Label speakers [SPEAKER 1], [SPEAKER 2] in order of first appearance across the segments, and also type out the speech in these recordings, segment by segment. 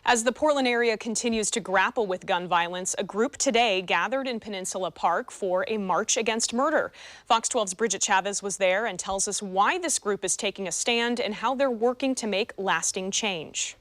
[SPEAKER 1] As the Portland area continues to grapple with gun violence, a group today gathered in Peninsula Park for a march against murder. Fox 12's Bridget Chavez was there and tells us why this group is taking a stand and how they're working to make lasting change.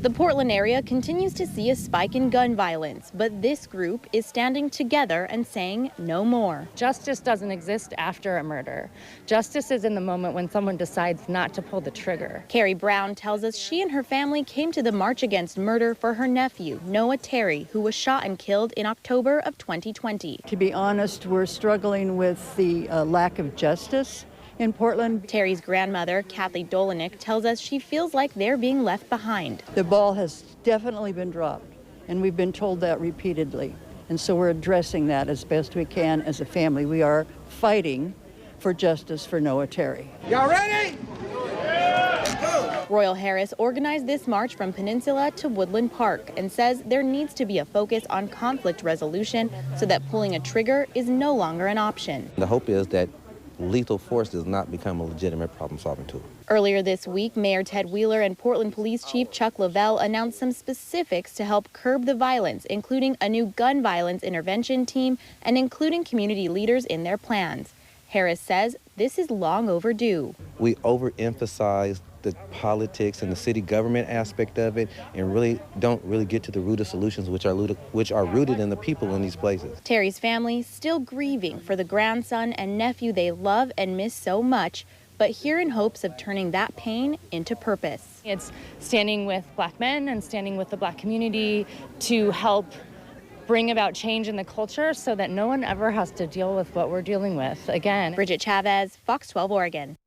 [SPEAKER 2] The Portland area continues to see a spike in gun violence, but this group is standing together and saying no more.
[SPEAKER 3] Justice doesn't exist after a murder. Justice is in the moment when someone decides not to pull the trigger.
[SPEAKER 2] Carrie Brown tells us she and her family came to the March Against Murder for her nephew, Noah Terry, who was shot and killed in October of 2020.
[SPEAKER 4] To be honest, we're struggling with the lack of justice in Portland.
[SPEAKER 2] Terry's grandmother, Kathy Dolenick, tells us she feels like they're being left behind.
[SPEAKER 4] The ball has definitely been dropped, and we've been told that repeatedly. And so we're addressing that as best we can as a family. We are fighting for justice for Noah Terry.
[SPEAKER 5] Y'all ready?
[SPEAKER 2] Royal Harris organized this march from Peninsula to Woodland Park and says there needs to be a focus on conflict resolution so that pulling a trigger is no longer an option.
[SPEAKER 6] The hope is that lethal force does not become a legitimate problem-solving tool.
[SPEAKER 2] Earlier this week, Mayor Ted Wheeler and Portland Police Chief Chuck Lavelle announced some specifics to help curb the violence, including a new gun violence intervention team and including community leaders in their plans. Harris says this is long overdue.
[SPEAKER 6] We overemphasize the politics and the city government aspect of it and really don't get to the root of solutions, which are rooted in the people in these places.
[SPEAKER 2] Terry's family still grieving for the grandson and nephew they love and miss so much, but here in hopes of turning that pain into purpose.
[SPEAKER 3] It's standing with Black men and standing with the Black community to help bring about change in the culture so that no one ever has to deal with what we're dealing with again.
[SPEAKER 2] Bridget Chavez, Fox 12 Oregon.